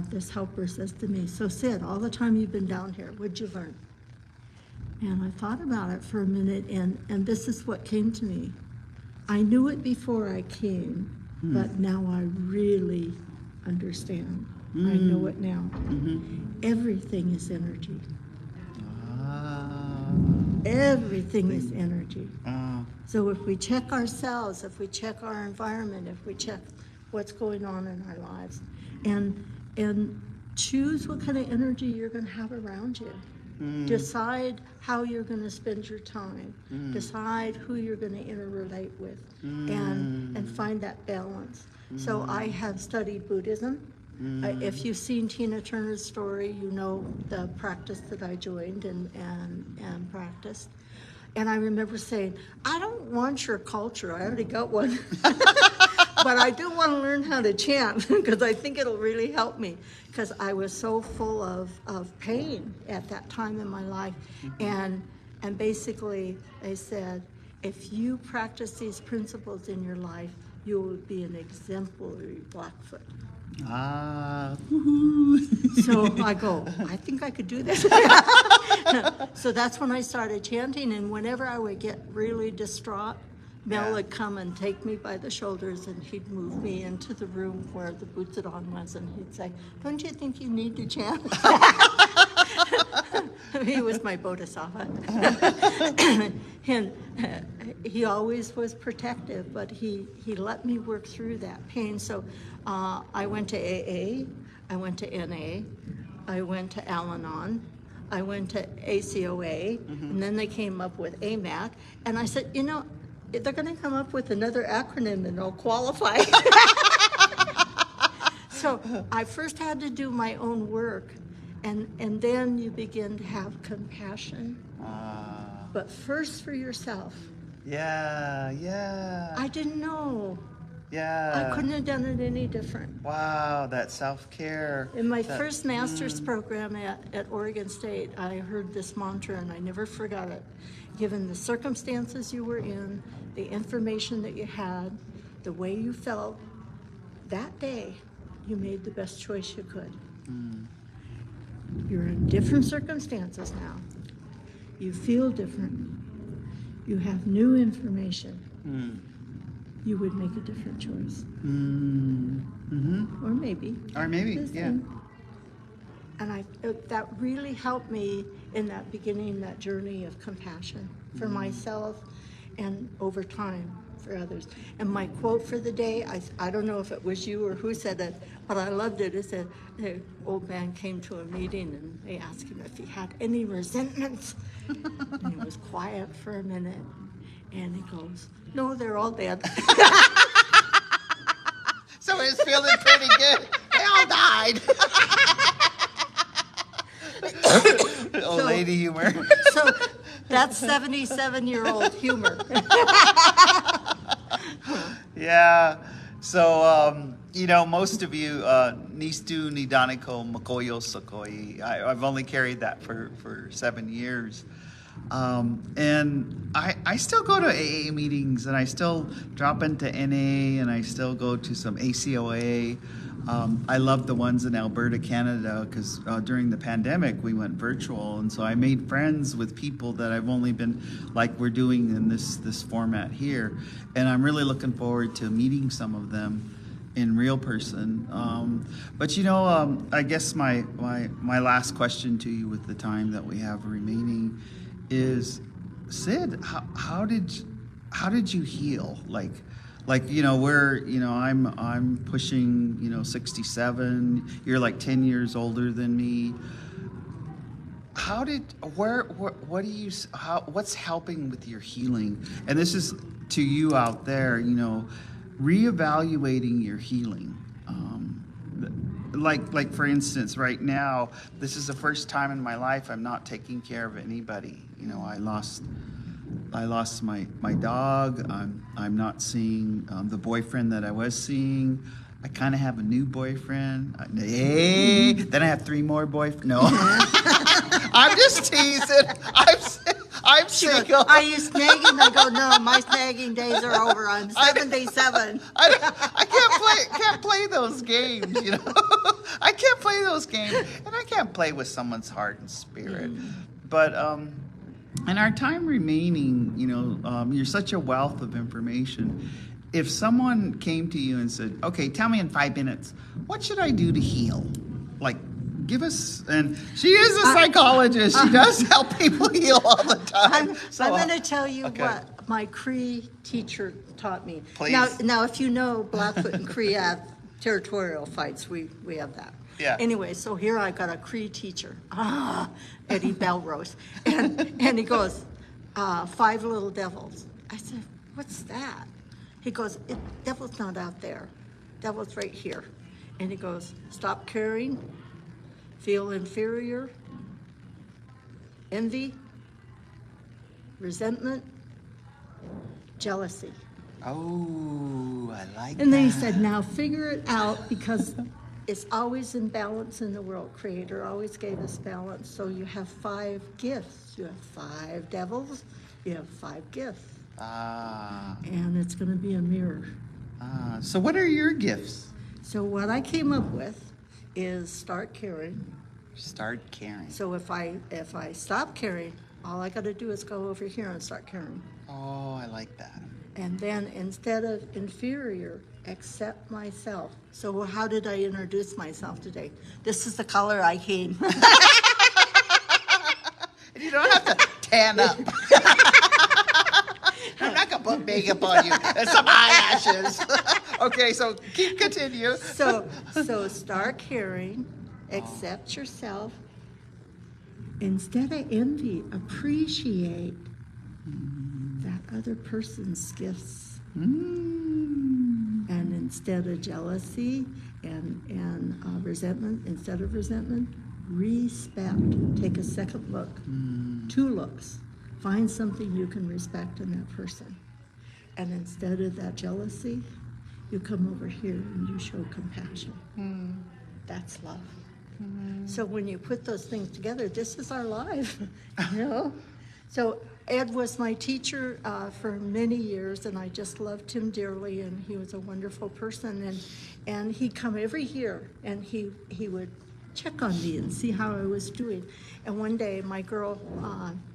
this helper says to me, so Sid, all the time you've been down here, what'd you learn? And I thought about it for a minute, and this is what came to me. I knew it before I came, but now I really understand. I know it now. Everything is energy. Everything is energy. So if we check ourselves, if we check our environment, if we check what's going on in our lives, and choose what kind of energy you're going to have around you. Decide how you're going to spend your time. Decide who you're going to interrelate with, and find that balance. So I have studied Buddhism. If you've seen Tina Turner's story, you know the practice that I joined and practiced. And I remember saying, I don't want your culture. I already got one. But I do want to learn how to chant because I think it'll really help me, because I was so full of pain at that time in my life. And basically they said, if you practice these principles in your life, you will be an exemplary Blackfoot. So I go, I think I could do this. So that's when I started chanting, and whenever I would get really distraught, Mel would come and take me by the shoulders, and he'd move me into the room where the Butsudan was, and he'd say, don't you think you need to chant? He was my bodhisattva. And he always was protective, but he let me work through that pain. So I went to AA, I went to NA, I went to Al-Anon, I went to ACOA, and then they came up with AMAC. And I said, they're going to come up with another acronym and I'll qualify. So I first had to do my own work, and then you begin to have compassion. But first for yourself. Yeah. I didn't know. Yeah. I couldn't have done it any different. Wow, that self-care. In my first master's program at Oregon State, I heard this mantra, and I never forgot it. Given the circumstances you were in, the information that you had, the way you felt, that day, you made the best choice you could. You're in different circumstances now. You feel different. You have new information. You would make a different choice. Or maybe. Yeah. And that really helped me in that beginning, that journey of compassion for myself and over time for others. And my quote for the day, I don't know if it was you or who said it, but I loved it. It said, the old man came to a meeting and they asked him if he had any resentments. And he was quiet for a minute. And he goes, no, they're all dead. So it's feeling pretty good. They all died. Old lady humor. So that's 77-year-old humor. Yeah. So, most of you, Nistu Nidaniko Makoyo Sokoi, I've only carried that for 7 years. And I still go to AA meetings, and I still drop into NA, and I still go to some ACOA. I love the ones in Alberta, Canada, because during the pandemic we went virtual, and so I made friends with people that I've only been, like we're doing in this format here, and I'm really looking forward to meeting some of them in real person. But I guess my last question to you with the time that we have remaining is, Sid, how did you heal? Like I'm pushing 67. You're like 10 years older than me. What's helping with your healing? And this is to you out there, reevaluating your healing. Like for instance, right now, this is the first time in my life I'm not taking care of anybody. I lost my dog. I'm not seeing the boyfriend that I was seeing. I kind of have a new boyfriend. Then I have 3 more boyfriends. No, I'm just teasing. I'm single. Are you snagging? I go, no, my snagging days are over. I'm 77. I can't play those games. I can't play those games, and I can't play with someone's heart and spirit. But in our time remaining, you're such a wealth of information. If someone came to you and said, okay, tell me in 5 minutes, what should I do to heal? Like, give us, and she is a psychologist. She does help people heal all the time. I'm going to tell you what my Cree teacher taught me. Please. Now, if you know Blackfoot and Cree have territorial fights, we have that. Yeah. Anyway, so here I got a Cree teacher, Eddie Belrose, and he goes, 5 little devils. I said, what's that? He goes, devil's not out there. Devil's right here. And he goes, stop caring, feel inferior, envy, resentment, jealousy. Oh, I like that. And then he said, now figure it out, because it's always in balance in the world. Creator always gave us balance. So you have 5 gifts. You have 5 devils. You have 5 gifts. And it's going to be a mirror. So what are your gifts? So what I came up with is start caring. Start caring. So if I stop caring, all I got to do is go over here and start caring. Oh, I like that. And then instead of inferior, accept myself. So how did I introduce myself today? This is the color I came. tan up. I'm not going to put makeup on you and some eyelashes. Okay, so continue. So start caring, accept yourself. Instead of envy, appreciate that other person's gifts. And instead of jealousy and resentment, instead of resentment, respect. Take a second look, 2 looks. Find something you can respect in that person. And instead of that jealousy, you come over here and you show compassion. That's love. So when you put those things together, this is our life, you know? So Ed was my teacher for many years, and I just loved him dearly, and he was a wonderful person. And he'd come every year, and he would check on me and see how I was doing. And one day, my girl,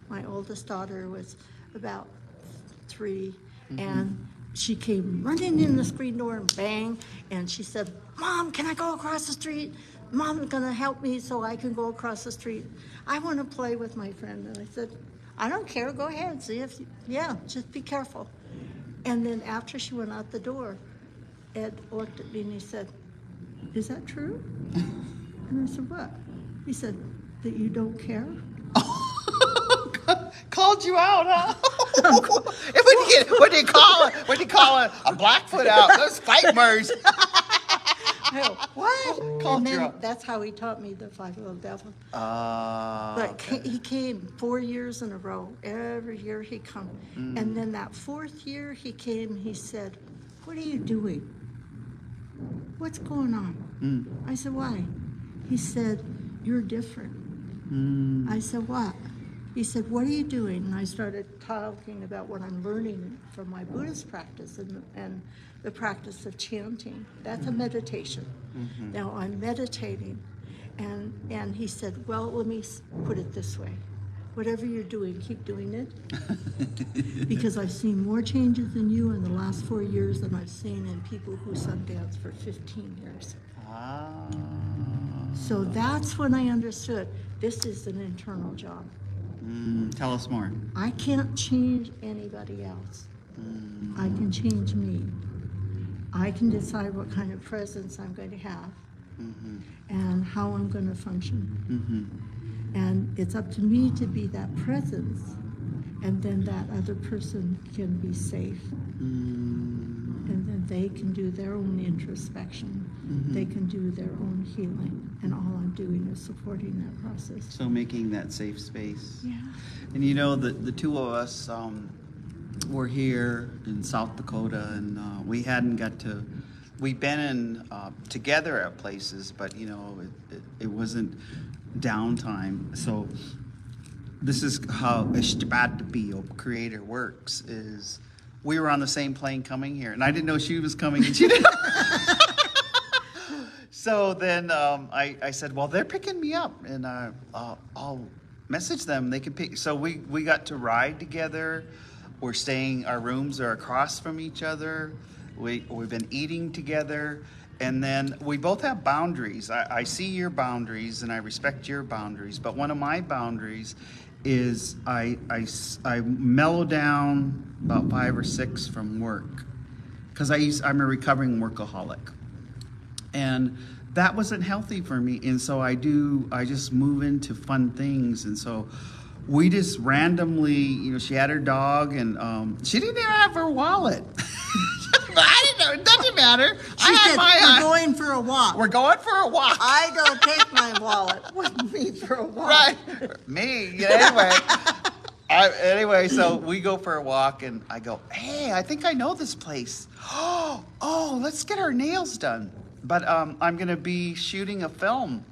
my oldest daughter, was about 3, and she came running in the screen door and bang, and she said, "Mom, can I go across the street? Mom's gonna help me so I can go across the street. I want to play with my friend." And I said, "I don't care, go ahead, see if, just be careful." And then after she went out the door, Ed looked at me and he said, "Is that true?" And I said, "What?" He said, "That you don't care?" Called you out, huh? What do you call it? A Blackfoot out? Those fight birds. What? Called And you then out. that's how he taught me the 5-year-old devil. But He came 4 years in a row. Every year he come. And then that 4th year he came, he said, "What are you doing? What's going on?" I said, "Why?" He said, "You're different." I said, "What?" He said, "What are you doing?" And I started talking about what I'm learning from my Buddhist practice and the practice of chanting. That's a meditation. Now I'm meditating. And he said, "Well, let me put it this way. Whatever you're doing, keep doing it. Because I've seen more changes in you in the last 4 years than I've seen in people who Sundance for 15 years. So that's when I understood this is an internal job. Tell us more. I can't change anybody else. I can change me. I can decide what kind of presence I'm going to have and how I'm going to function. And it's up to me to be that presence, and then that other person can be safe. And then they can do their own introspection. They can do their own healing. And all I'm doing is supporting that process. So making that safe space. Yeah. And you know, the 2 of us were here in South Dakota, and we hadn't got to, we've been in together at places, but you know, it wasn't downtime. So this is how Ishtabad creator works, is we were on the same plane coming here, and I didn't know she was coming, and she didn't. So then I said, well, they're picking me up, and I'll message them. They can pick. So we got to ride together. We're staying, our rooms are across from each other. We've been eating together. And then we both have boundaries. I see your boundaries and I respect your boundaries. But one of my boundaries is I mellow down about 5 or 6 from work. Because I'm a recovering workaholic. And that wasn't healthy for me. And so I just move into fun things. And so we just randomly, you know, she had her dog, and she didn't even have her wallet. I didn't know. It doesn't matter. She said, "We're going for a walk." We're going for a walk. I don't take my wallet with me for a walk. Right. Me. Yeah, anyway, so we go for a walk, and I go, hey, I think I know this place. Oh, let's get our nails done. But I'm going to be shooting a film.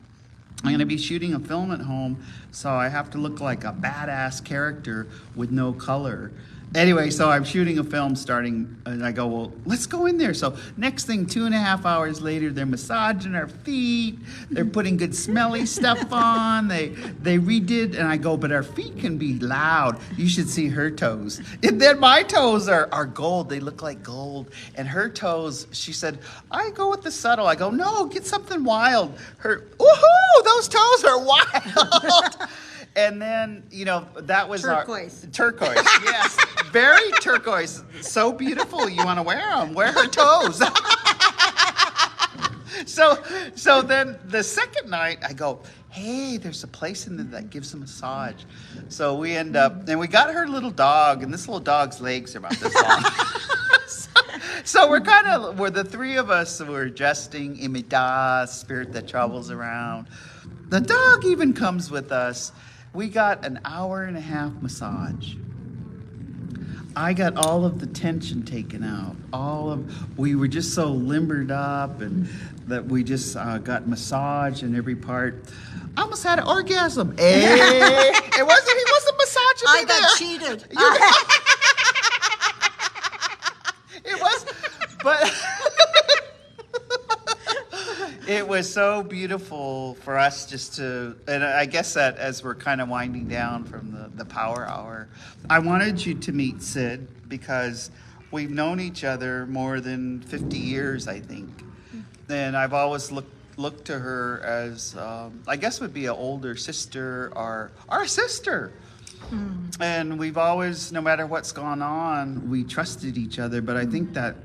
I'm going to be shooting a film at home, so I have to look like a badass character with no color. Anyway, so I'm shooting a film starting, and I go, well, let's go in there. So next thing, 2.5 hours later, they're massaging our feet. They're putting good smelly stuff on. They redid, and I go, but our feet can be loud. You should see her toes. And then my toes are gold. They look like gold. And her toes, she said, I go with the subtle. I go, no, get something wild. Woohoo, those toes are wild. And then, that was Turquoise. Turquoise, yes. Very turquoise. So beautiful. You want to wear them. Wear her toes. So then the second night, I go, hey, there's a place in there that gives a massage. So we end up, and we got her little dog, and this little dog's legs are about this long. So we're the three of us, we're jesting, Imida, spirit that travels around. The dog even comes with us. We got an 1.5-hour massage. I got all of the tension taken out. We were just so limbered up, and that we just got massaged in every part. I almost had an orgasm. He wasn't massaging me. I got cheated. It was, but it was so beautiful for us just to, and I guess that as we're kind of winding down from the power hour, I wanted you to meet Sid because we've known each other more than 50 years, I think. And I've always looked to her as, I guess would be an older sister or our sister. And we've always, no matter what's gone on, we trusted each other. But I think that,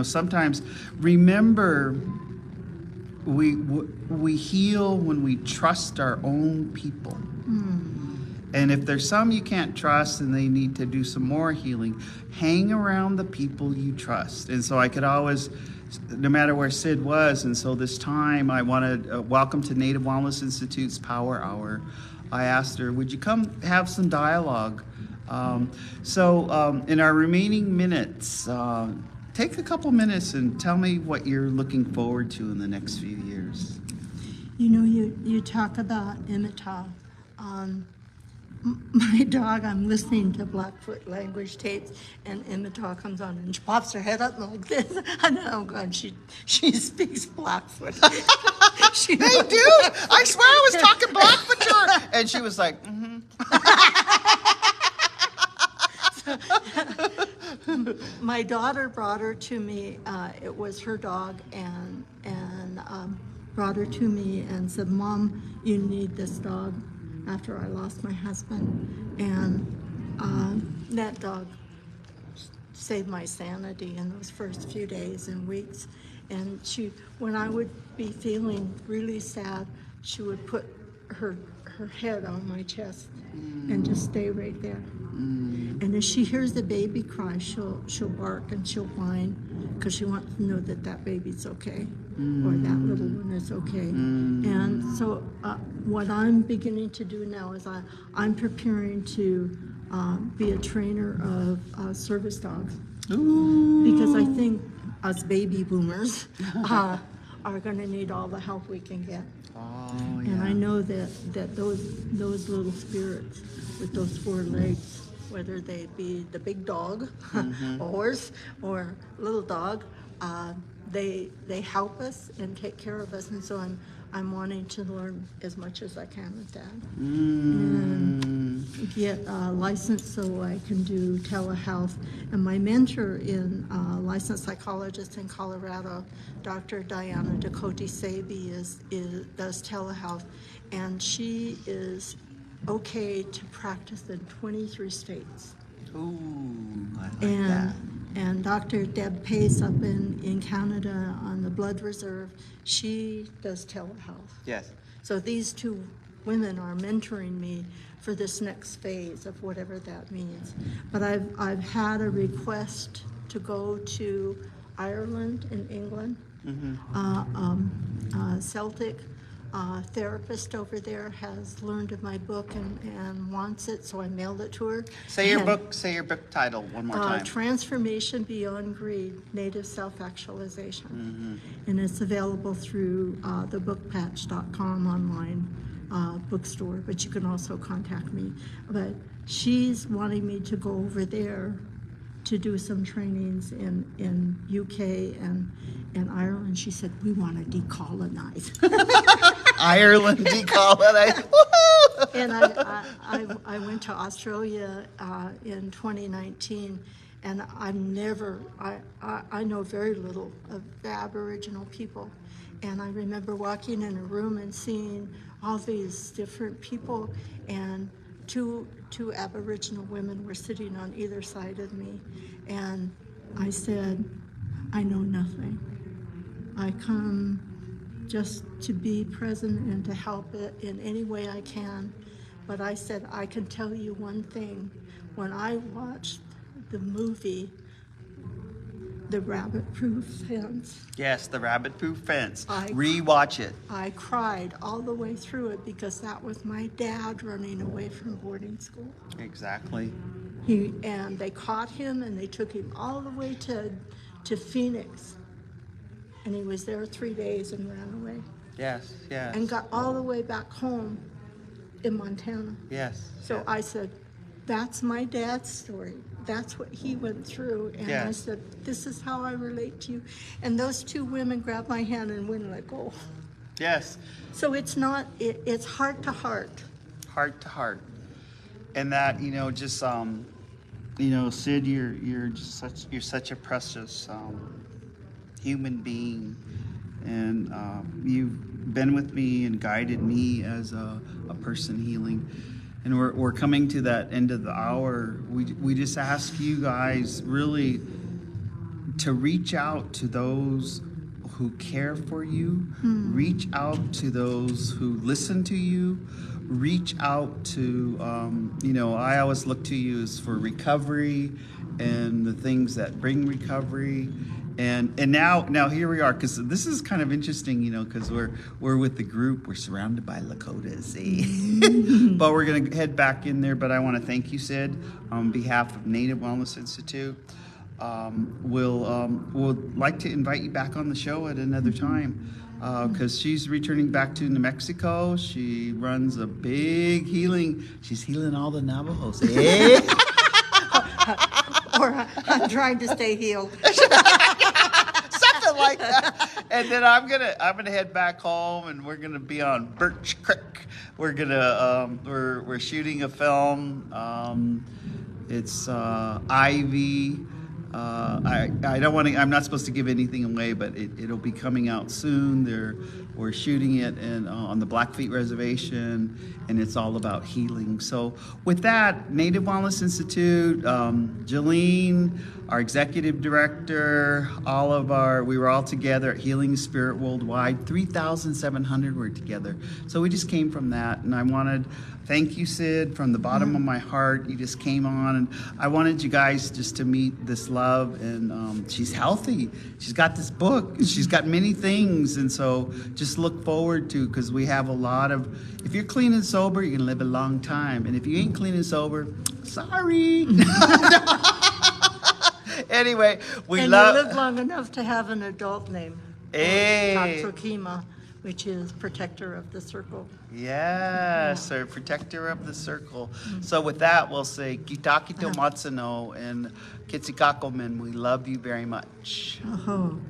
sometimes remember we heal when we trust our own people. And if there's some you can't trust and they need to do some more healing, hang around the people you trust. And so I could always, no matter where Sid was, and so this time I wanted, welcome to Native Wellness Institute's Power Hour. I asked her, would you come have some dialogue? So in our remaining minutes, take a couple minutes and tell me what you're looking forward to in the next few years. You talk about Imita. My dog, I'm listening to Blackfoot language tapes, and Imita comes on and she pops her head up like this. And oh God, she speaks Blackfoot. Hey, dude, I swear I was talking Blackfoot to her. And she was like, My daughter brought her to me. It was her dog, and brought her to me and said, "Mom, you need this dog." After I lost my husband, and that dog saved my sanity in those first few days and weeks. And when I would be feeling really sad, she would put her head on my chest and just stay right there. And if she hears the baby cry, she'll bark and she'll whine because she wants to know that baby's okay, or that little one is okay. And so what I'm beginning to do now is I'm preparing to be a trainer of service dogs. Because I think us baby boomers are going to need all the help we can get. And I know that those little spirits with those 4 legs, whether they be the big dog, a horse, or little dog, they help us and take care of us. And so I'm wanting to learn as much as I can with that. And get licensed so I can do telehealth. And my mentor in licensed psychologist in Colorado, Dr. Diana Dakoti Sabi, does telehealth, and she is okay to practice in 23 states. Ooh, I like that. And Dr. Deb Pace up in Canada on the Blood Reserve, she does telehealth. Yes. So these 2 women are mentoring me for this next phase of whatever that means. But I've had a request to go to Ireland and England. Celtic therapist over there has learned of my book and wants it, so I mailed it to her. Say your book title one more time. Transformation Beyond Greed, Native Self-Actualization. And it's available through the bookpatch.com online bookstore, but you can also contact me. But she's wanting me to go over there to do some trainings in UK and Ireland. She said, we want to decolonize. Ireland decolonize. And I went to Australia in 2019, and I know very little of the Aboriginal people. And I remember walking in a room and seeing all these different people, and two Aboriginal women were sitting on either side of me, and I said, I know nothing. I come just to be present and to help it in any way I can. But I said, I can tell you one thing. When I watched the movie, The Rabbit-Proof Fence, Yes, the rabbit-proof fence. I- Rewatch it. I cried all the way through it because that was my dad running away from boarding school. Exactly. And they caught him and they took him all the way to Phoenix. And he was there 3 days and ran away. Yes, yes. And got all the way back home in Montana. Yes. So I said, that's my dad's story. That's what he went through. And I Yes. said, this is how I relate to you. And those two women grabbed my hand and wouldn't let go. Yes. So it's not, it's heart to heart. Heart to heart. And that, just Sid, you're such a precious human being, and you've been with me and guided me as a person healing. And we're coming to that end of the hour. We just ask you guys really to reach out to those who care for you, reach out to those who listen to you, reach out to, I always look to you as for recovery and the things that bring recovery. And now here we are, because this is kind of interesting, because we're with the group, we're surrounded by Lakotas, but we're going to head back in there. But I want to thank you, Sid, on behalf of Native Wellness Institute. We'll like to invite you back on the show at another time, because she's returning back to New Mexico. She runs a big healing. She's healing all the Navajos. Eh? Or I'm trying to stay healed. Something like that. And then I'm gonna head back home, and we're gonna be on Birch Creek. We're gonna we're shooting a film. It's Ivy. I don't want to. I'm not supposed to give anything away, but it'll be coming out soon. We're shooting it on the Blackfeet Reservation, and it's all about healing. So with that, Native Wellness Institute, Jolene, our executive director, we were all together at Healing Spirit Worldwide. 3,700 were together. So we just came from that, and I wanted. Thank you, Sid, from the bottom of my heart. You just came on, and I wanted you guys just to meet this love. And she's healthy. She's got this book. She's got many things, and so just look forward to, because we have a lot of. If you're clean and sober, you're gonna live a long time, and if you ain't clean and sober, sorry. Anyway, we and love. you live long enough to have an adult name. Hey. Tatsukima, which is protector of the circle. Yes, or protector of the circle. So with that, we'll say Kitakito Matsuno and Kitsikakomen. We love you very much. Oh.